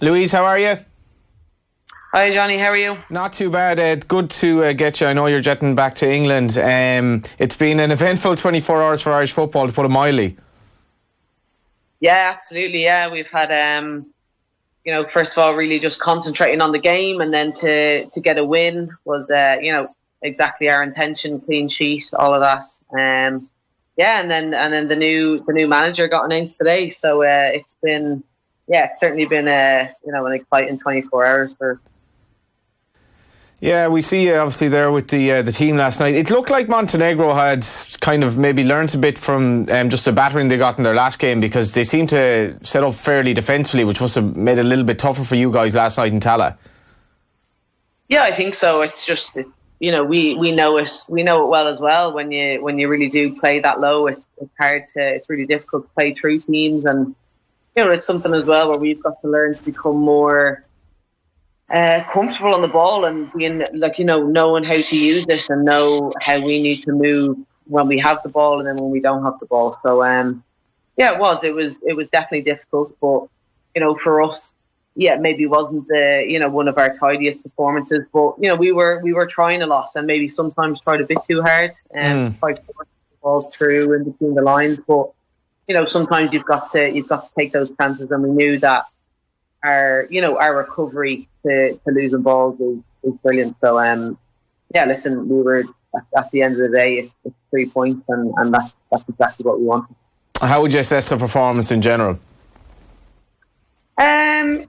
Louise, how are you? Hi Johnny, how are you? Not too bad. Good to get you. I know you're jetting back to England. It's been an eventful 24 hours for Irish football, to put it mildly. Yeah, absolutely. Yeah, we've had, first of all, really just concentrating on the game, and then to get a win was, exactly our intention. Clean sheet, all of that. And then the new manager got announced today. So it's certainly been an exciting 24 hours for. Yeah, we see you obviously there with the team last night. It looked like Montenegro had kind of maybe learnt a bit from just the battering they got in their last game, because they seemed to set up fairly defensively, which must have made it a little bit tougher for you guys last night in Tala. Yeah, I think so. It's just we know it well as well. When you really do play that low, it's really difficult to play through teams, and it's something as well where we've got to learn to become more comfortable on the ball and being knowing how to use it and know how we need to move when we have the ball and then when we don't have the ball. So it was definitely difficult, but for us, maybe wasn't the one of our tidiest performances, but we were trying a lot and maybe sometimes tried a bit too hard and tried to force the balls through in between the lines. But sometimes you've got to take those chances, and we knew that our recovery to losing balls is brilliant. So listen, we were at the end of the day, it's 3 points, and that's exactly what we wanted. How would you assess the performance in general? I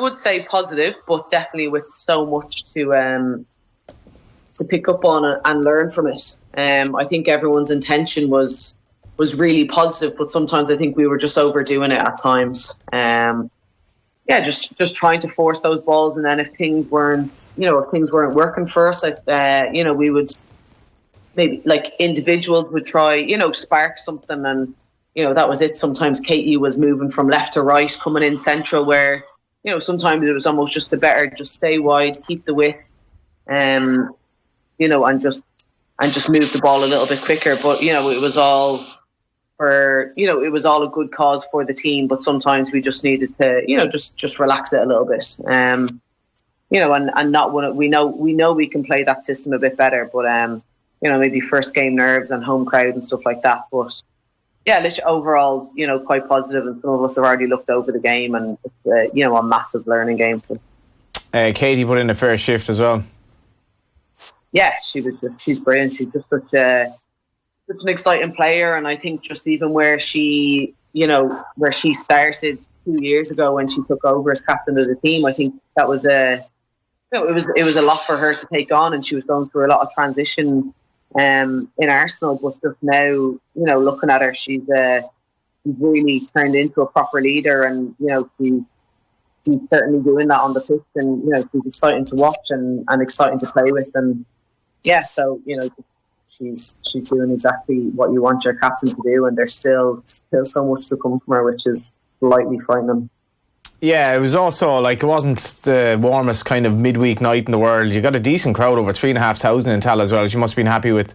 would say positive, but definitely with so much to pick up on and learn from it. I think everyone's intention was really positive, but sometimes I think we were just overdoing it at times. Just trying to force those balls, and then if things weren't working for us, we would maybe, like, individuals would try, spark something, and that was it. Sometimes Katie was moving from left to right, coming in central, where sometimes it was almost just just stay wide, keep the width, and just move the ball a little bit quicker. But it was all for it was all a good cause for the team, but sometimes we just needed to just relax it a little bit, and not want to, we know we can play that system a bit better, but maybe first game nerves and home crowd and stuff like that. But overall quite positive, and some of us have already looked over the game, and it's a massive learning game. Katie put in a fair shift as well. Yeah, she's brilliant. She's just such an exciting player, and I think just even where she started 2 years ago when she took over as captain of the team, I think that was it was a lot for her to take on, and she was going through a lot of transition in Arsenal. But just now, looking at her, she's really turned into a proper leader, and she's certainly doing that on the pitch, and she's exciting to watch and exciting to play with, and she's doing exactly what you want your captain to do, and there's still so much to come from her, which is slightly frightening. Yeah, it was also it wasn't the warmest kind of midweek night in the world. You got a decent crowd, over 3,500 in Tal as well, which you must have been happy with.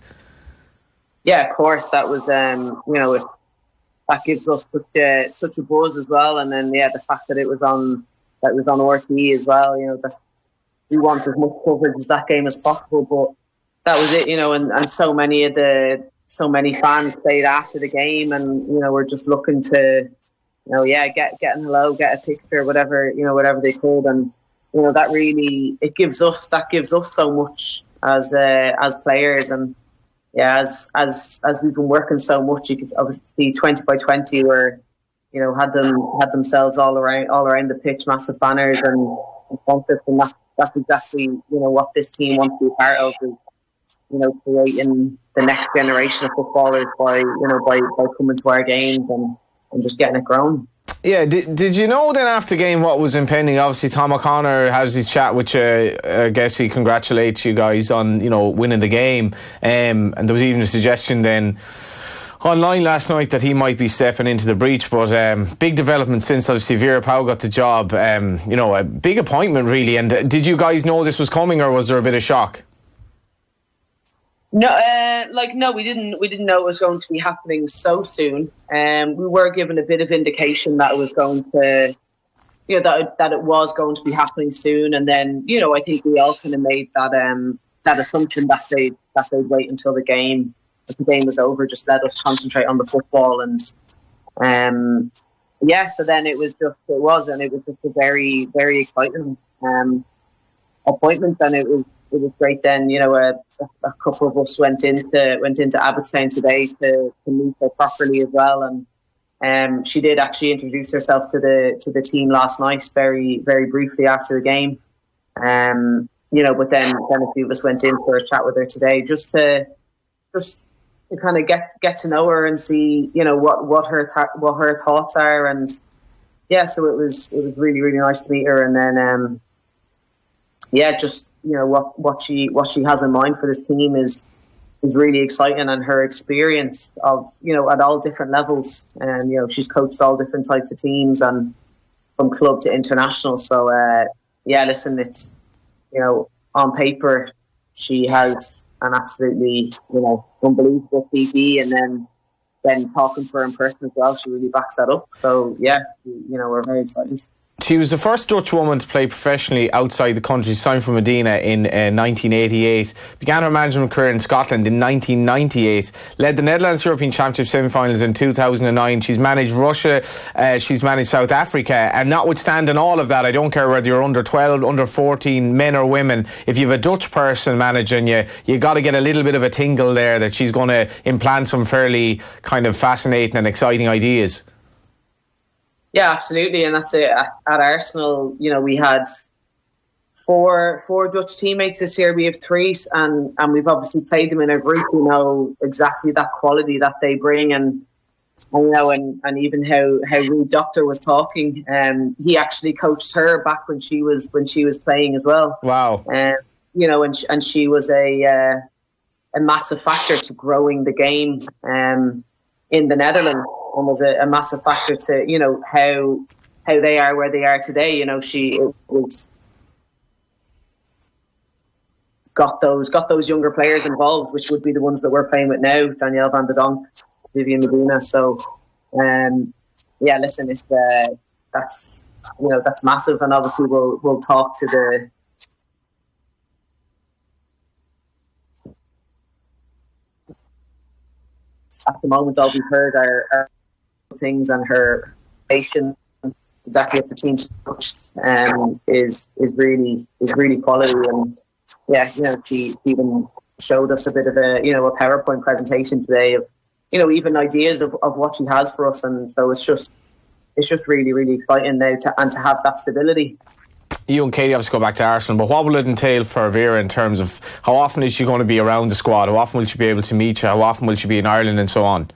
Yeah, of course. That was that gives us such a buzz as well, and then the fact that it was on RTE as well. That we want as much coverage as that game as possible, but that was it, and so many fans stayed after the game, and we're just looking to get hello, get a picture, whatever they could, and that really gives us so much as players, and as we've been working so much, you could obviously see 20 by 20 where had themselves all around the pitch, massive banners and concerts, and that's exactly what this team wants to be part of, is creating the next generation of footballers by coming to our games and just getting it grown. Yeah, did you know then after the game what was impending? Obviously Tom O'Connor has his chat with you. I guess he congratulates you guys on winning the game, and there was even a suggestion then online last night that he might be stepping into the breach, but big development since obviously Vera Pauw got the job. A big appointment really. And did you guys know this was coming, or was there a bit of shock? No, we didn't know it was going to be happening so soon. We were given a bit of indication that it was going to that it was going to be happening soon. And then, I think we all kind of made that assumption that they'd wait until the game was over, just let us concentrate on the football. And so then it was just a very, very exciting appointment, and it was great. Then a couple of us went into Abbottstown today to meet her properly as well, and she did actually introduce herself to the team last night, very, very briefly after the game. But then a few of us went in for a chat with her today, just to kind of get to know her and see what her thoughts are. And so it was really, really nice to meet her. And then what she has in mind for this team is really exciting, and her experience of at all different levels, and she's coached all different types of teams, and from club to international. So listen, it's on paper she has an absolutely unbelievable CV, and then talking to her in person as well, she really backs that up. So we're very excited. She was the first Dutch woman to play professionally outside the country. Signed for Medina in 1988. Began her management career in Scotland in 1998. Led the Netherlands European Championship semi-finals in 2009. She's managed Russia. She's managed South Africa. And notwithstanding all of that, I don't care whether you're under 12, under 14, men or women. If you have a Dutch person managing you got to get a little bit of a tingle there that she's going to implant some fairly kind of fascinating and exciting ideas. Yeah, absolutely, and that's it. At Arsenal, we had four Dutch teammates this year. We have three, and we've obviously played them in a group. We know exactly that quality that they bring, and even how Ruud Doctor was talking. He actually coached her back when she was playing as well. Wow. And she was a massive factor to growing the game in the Netherlands. And was a massive factor to how they are where they are today. She was got those younger players involved, which would be the ones that we're playing with now: Danielle van der Donk, Vivian Medina. So, listen, that's massive, and obviously we'll talk to the. At the moment, all we've heard are things, and her patient exactly what the team's coached is really quality. And she even showed us a bit of a PowerPoint presentation today of even ideas of what she has for us, and so it's just really, really exciting now to have that stability. You and Katie obviously go back to Arsenal, but what will it entail for Vera in terms of how often is she going to be around the squad? How often will she be able to meet you? How often will she be in Ireland and so on?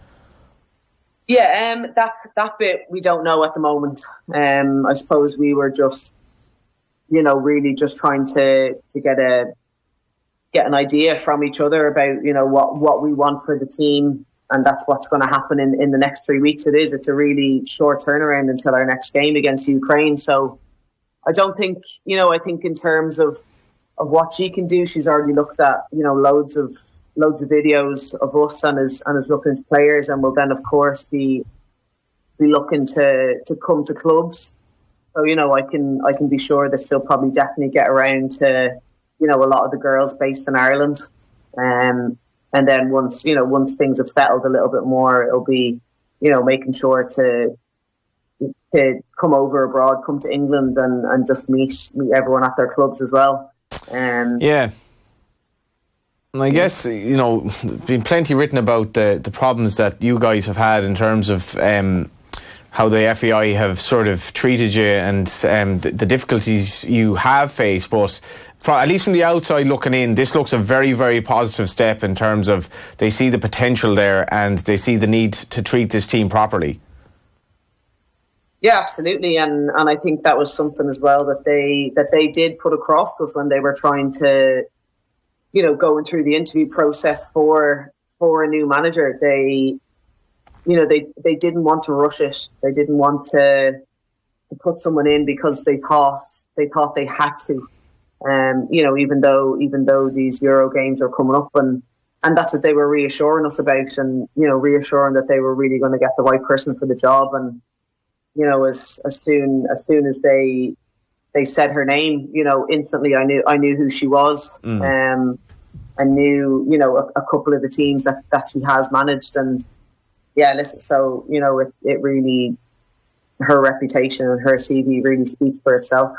Yeah, that bit we don't know at the moment. I suppose we were just, really just trying to get an idea from each other about, what we want for the team, and that's what's going to happen in the next 3 weeks. It's a really short turnaround until our next game against Ukraine. So I don't think, I think in terms of what she can do, she's already looked at, loads of videos of us and is looking to players, and will then of course be looking to come to clubs. So I can be sure that she'll probably definitely get around to a lot of the girls based in Ireland, and then once things have settled a little bit more, it'll be making sure to come over abroad, come to England, and just meet everyone at their clubs as well. Yeah. And I guess, there's been plenty written about the problems that you guys have had in terms of how the FAI have sort of treated you, and the difficulties you have faced. But at least from the outside looking in, this looks a very, very positive step in terms of they see the potential there and they see the need to treat this team properly. Yeah, absolutely, and I think that was something as well that they did put across to us when they were trying to, going through the interview process for a new manager. They didn't want to rush it. They didn't want to put someone in because they thought they had to. Even though these Euro games are coming up, and that's what they were reassuring us about, and reassuring that they were really going to get the right person for the job. And you know, as soon as they said her name, you know, instantly I knew who she was. I knew, you know, a couple of the teams that she has managed, and yeah, listen. So you know, it really, her reputation and her CV really speaks for itself.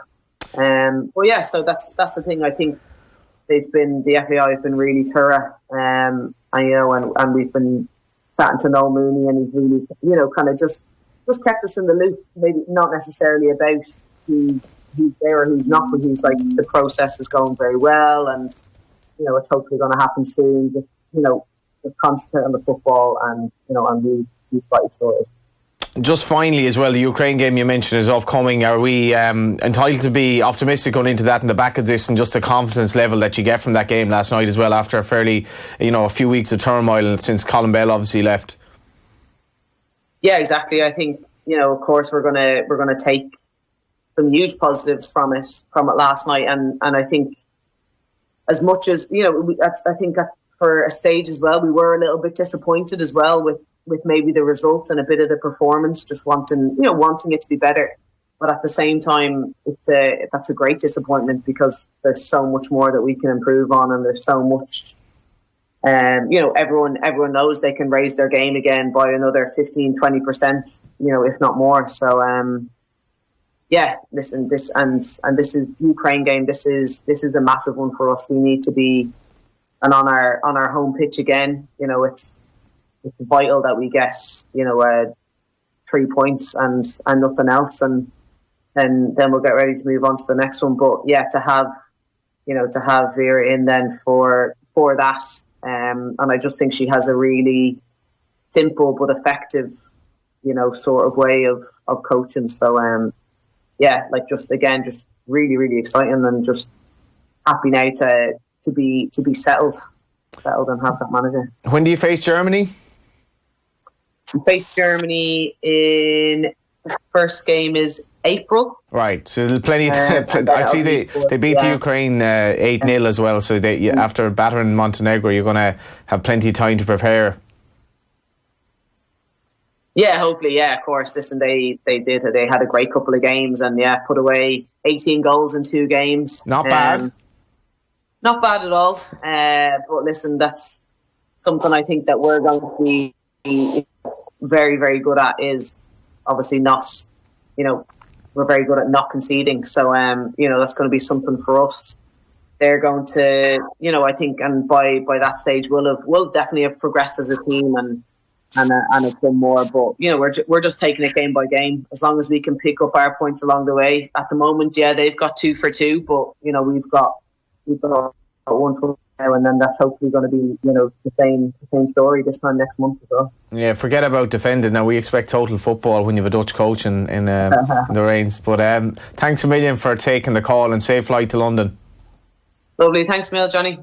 Well, yeah. So that's the thing. I think the FAI have been really thorough. I know, and we've been chatting to Noel Mooney, and he's really, you know, kind of just kept us in the loop. Maybe not necessarily about who's there or who's not, but he's like, the process is going very well, and you know, it's hopefully going to happen soon. Just, you know, just concentrate on the football, and you know, and we fight for it. Just finally as well, the Ukraine game you mentioned is upcoming. Are we entitled to be optimistic going into that in the back of this, and just the confidence level that you get from that game last night as well, after a fairly, you know, a few weeks of turmoil since Colin Bell obviously left? Yeah, exactly. I think, you know, of course we're gonna take some huge positives from it last night, and I think, as much as, you know, I think for a stage as well, we were a little bit disappointed as well with maybe the result and a bit of the performance, just wanting it to be better. But at the same time, that's a great disappointment, because there's so much more that we can improve on, and there's so much, you know, everyone knows they can raise their game again by another 15-20%, you know, if not more. So yeah, listen, this is Ukraine game. This is a massive one for us. We need to be, and on our home pitch again. You know, it's vital that we get, you know, 3 points and nothing else, and then we'll get ready to move on to the next one. But yeah, to have Vera in then for that, and I just think she has a really simple but effective, you know, sort of way of coaching. So yeah, like, just really, really exciting, and just happy now to be settled and have that manager. When do you face Germany? We face Germany in, the first game is April. Right, so there's plenty of time. I see they beat the Ukraine 8-0 as well, so after battering Montenegro, you're going to have plenty of time to prepare. Yeah, hopefully, yeah, of course. Listen, they had a great couple of games, and yeah, put away 18 goals in 2 games. Not bad. Not bad at all. But listen, that's something I think that we're going to be very, very good at, is obviously not, you know, we're very good at not conceding. So, you know, that's going to be something for us. They're going to, you know, I think, and by that stage we'll definitely have progressed as a team, and have done more. But you know, we're just taking it game by game. As long as we can pick up our points along the way. At the moment, yeah, they've got 2 for 2, but you know, we've got 1 for now, and then that's hopefully going to be, you know, the same story this time next month as well. Yeah, forget about defending now. We expect total football when you have a Dutch coach in the reins. But thanks a million for taking the call, and safe flight to London. Lovely, thanks a million, Johnny.